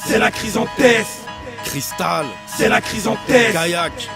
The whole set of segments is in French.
c'est la chrysanthèse. Cristal, c'est la chrysanthèse. kayak,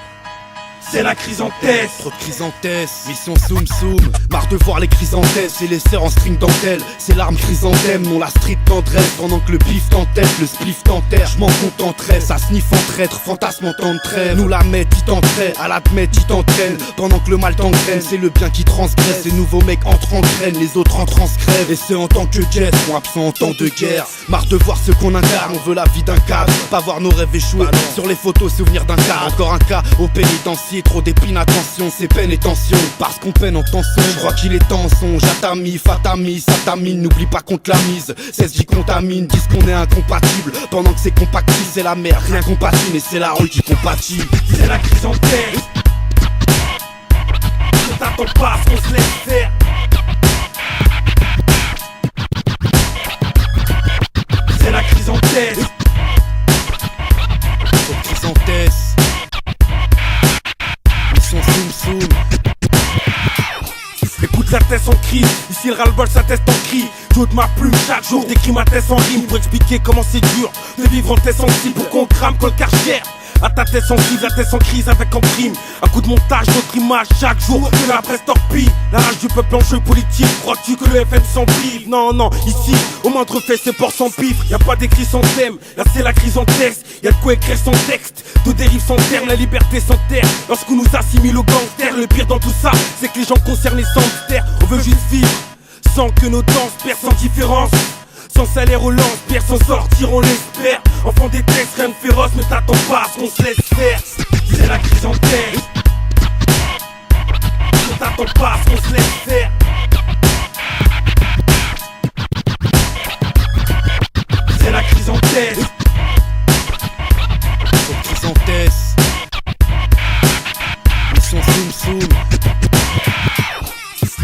c'est la chrysanthèse. trop de chrysanthèses, mission soum soum. Marre de voir les chrysanthèses et les serres en string dentelle. C'est l'arme chrysanthème, non la street tendresse. Pendant que le bif t'entête, le spliff t'enterre. J'm'en contenterai, ça sniffe en traître, fantasme en temps de trêve. Nous la met, il t'entraîne, à l'admettre, il t'entraîne. Pendant que le mal t'engraine, c'est le bien qui transgresse. Ces nouveaux mecs entrent en graine, les autres entrent en crèvent. Et c'est en tant que jet, sont absents en temps de guerre. Marre de voir ce qu'on incarne, on veut la vie d'un cadre. Pas voir nos rêves échouer, sur les photos souvenirs d'un cas. Encore un cas au pénitencier, trop d'épines, attention, c'est peine et tension. Parce qu'on peine en tension, je crois qu'il est temps songe. Atami, fatami, satamine, n'oublie pas qu'on te la mise. 16 qui contamine, disent qu'on est incompatible. Pendant que c'est compactif, c'est la merde, rien compatine. Et c'est la rue qui compatit. C'est la chrysanthèse. Ne t'attends pas à ce qu'on se laisse faire. C'est la chrysanthèse. Trop de chrysanthèses, mission soum soum. Écoute la tête en crise, ici le ras-le-bol ça teste en cri. Joue de ma plume chaque jour, j'écris ma tête en rime pour expliquer comment c'est dur de vivre en tête sensible pour qu'on crame col Karcher. À ta tête sensible, la tête en crise avec en prime. Un coup de montage, notre image chaque jour que la presse torpille. La rage du peuple en jeu politique, crois-tu que le FN s'en prive? Non, non, ici, au moindre fait c'est porte sans pifre. Y'a pas d'écrit sans thème, là c'est la chrysanthèse. Y'a de quoi écrire sans texte, de dérive sans terme, la liberté sans terre. Lorsqu'on nous assimile au gangster, le pire dans tout ça, c'est que les gens concernés semblent taire. On veut juste vivre, sans que nos danses perdent sans différence. Sans salaire au lance-pierre, sans sortir on l'espère. Enfant des textes, rien de féroce, mais t'attends pas à ce qu'on se laisse faire. C'est la chrysanthèse. Ne t'attends pas à ce qu'on se laisse faire. C'est la chrysanthèse. Trop de chrysanthèses, mission soum soum.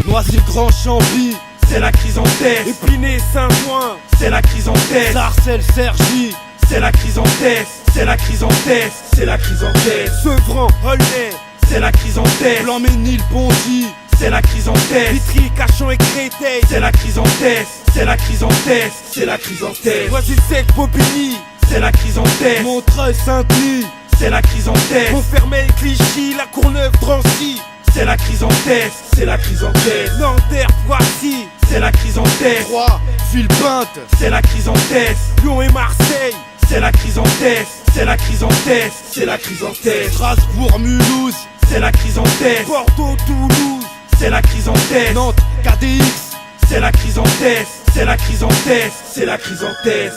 Noisy le grand Chambly, c'est la chrysanthèse. Épinay, Saint-Ouen, c'est la chrysanthèse. Sarcelles, Cergy, c'est la chrysanthèse. C'est la chrysanthèse. C'est la chrysanthèse. Sevran, Aulnay, c'est la chrysanthèse. Blanc-Ménil, Bondy, c'est la chrysanthèse. Vitry, Cachan et Créteil, c'est la chrysanthèse. C'est la chrysanthèse. C'est la chrysanthèse. Noisy-le-Sec, Bobigny, c'est la chrysanthèse. Montreuil, Saint-Denis, c'est la chrysanthèse. Montfermeil, Clichy, La Courneuve, Drancy, c'est la chrysanthèse. C'est la chrysanthèse. Nanterre, Poissy, c'est la chrysanthèse. Troyes, Villepinte, c'est la chrysanthèse. Lyon et Marseille, c'est la chrysanthèse. C'est la chrysanthèse. C'est la chrysanthèse. Strasbourg, Mulhouse, c'est la chrysanthèse. Bordeaux, Toulouse, c'est la chrysanthèse. Nantes, KDX, c'est la chrysanthèse. C'est la chrysanthèse. C'est la chrysanthèse.